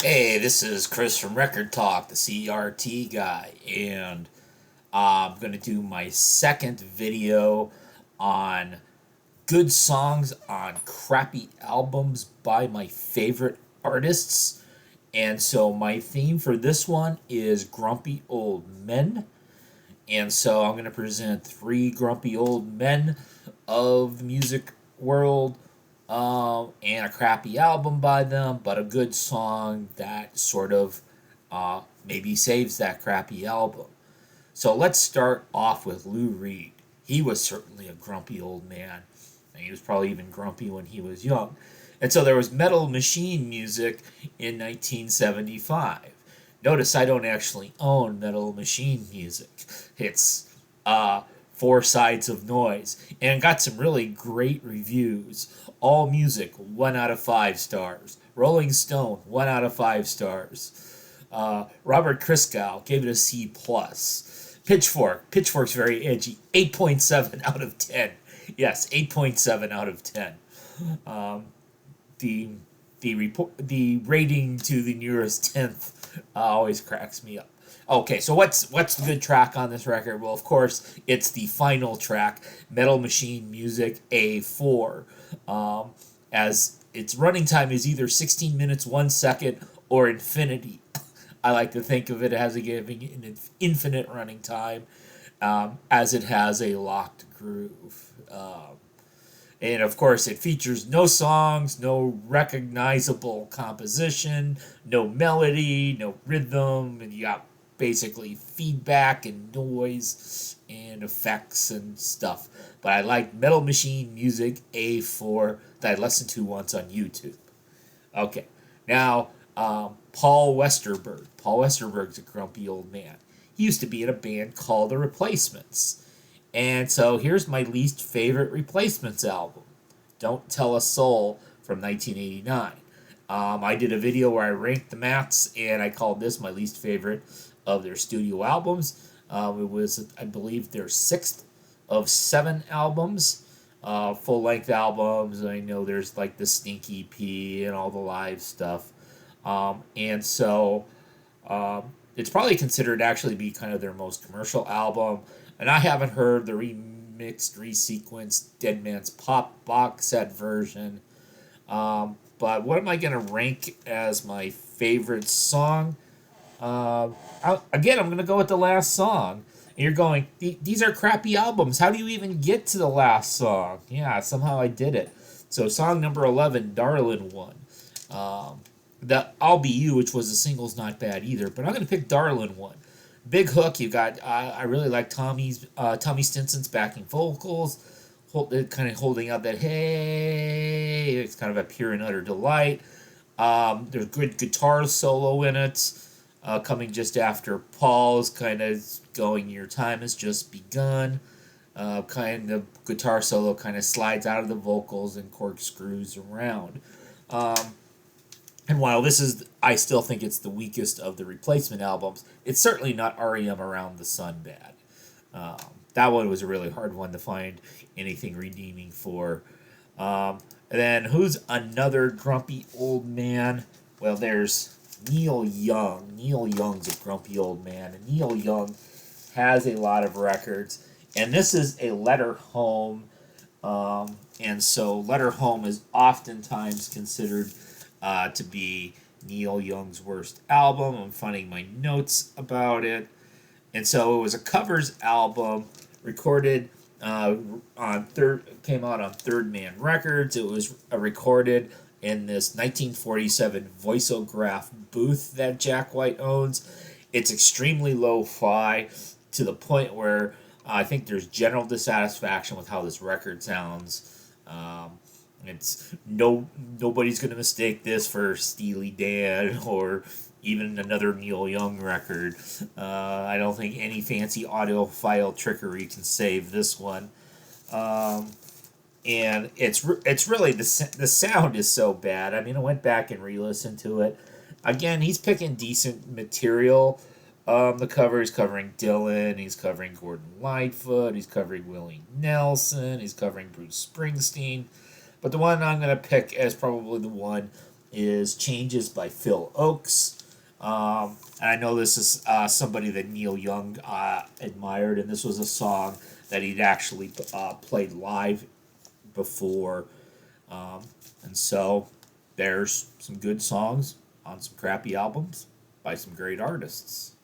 Hey, this is Chris from Rekkid Talk, the CRT guy, and I'm going to do my second video on good songs on crappy albums by my favorite artists. And so my theme for this one is grumpy old men. And so I'm going to present three grumpy old men of the music world, and a crappy album by them, but a good song that sort of maybe saves that crappy album. So let's start off with Lou Reed. He was certainly a grumpy old man, and he was probably even grumpy when he was young. And so there was Metal Machine Music in 1975. Notice I don't actually own Metal Machine Music. It's Four Sides of Noise, and got some really great reviews. All Music, 1 out of 5 stars. Rolling Stone, 1 out of 5 stars. Robert Christgau gave it a C plus. Pitchfork's very edgy, 8.7 out of 10. Yes, 8.7 out of 10. Um, the the rating to the nearest tenth always cracks me up. Okay, so what's the good track on this record? Well, of course, it's the final track, Metal Machine Music A4. As its running time is either 16 minutes 1 second or infinity. I like to think of it as giving an infinite running time, as it has a locked groove. And of course, it features no songs, no recognizable composition, no melody, no rhythm, and you got basically feedback and noise and effects and stuff. But I like Metal Machine Music A4 that I listened to once on YouTube. Okay, now Paul Westerberg. Paul Westerberg's a grumpy old man. He used to be in a band called The Replacements. And so here's my least favorite Replacements album, Don't Tell a Soul from 1989. I did a video where I ranked the Mats, and I called this my least favorite of their studio albums. It was, I believe, their sixth of 7 albums, full length albums. I know there's like the Stinky P and all the live stuff. And so it's probably considered actually be kind of their most commercial album. And I haven't heard the remixed, resequenced Dead Man's Pop box set version. But what am I going to rank as my favorite song? Again, I'm going to go with the last song. And you're going, these are crappy albums. How do you even get to the last song? Yeah, somehow I did it. So, song number 11, Darlin' One. The I'll Be You, which was a single's not bad either, but I'm going to pick Darlin' One. Big hook. You got. I really like Tommy Stinson's backing vocals, kind of holding out that hey. It's kind of a pure and utter delight. There's good guitar solo in it, coming just after Paul's kind of going. Your time has just begun. Kind of guitar solo kind of slides out of the vocals and corkscrews around. Um, and while this is, I still think it's the weakest of the replacement albums, it's certainly not REM Around the Sun bad. Um, that one was a really hard one to find anything redeeming for. And then who's another grumpy old man? Well, there's Neil Young. Neil Young's a grumpy old man, and Neil Young has a lot of records. And this is a letter home, and so Letter Home is oftentimes considered to be Neil Young's worst album. I'm finding my notes about it. And so it was a covers album recorded came out on Third Man Records. It was recorded in this 1947 voiceograph booth that Jack White owns. It's extremely lo-fi to the point where I think there's general dissatisfaction with how this record sounds. It's nobody's gonna mistake this for Steely Dan or even another Neil Young record. I don't think any fancy audiophile trickery can save this one. And it's really the sound is so bad. I mean, I went back and re-listened to it. Again, he's picking decent material. The cover is covering Dylan. He's covering Gordon Lightfoot. He's covering Willie Nelson. He's covering Bruce Springsteen. But the one I'm going to pick as probably the one is Changes by Phil Oakes. And I know this is somebody that Neil Young admired, and this was a song that he'd actually played live before. Um, and so there's some good songs on some crappy albums by some great artists.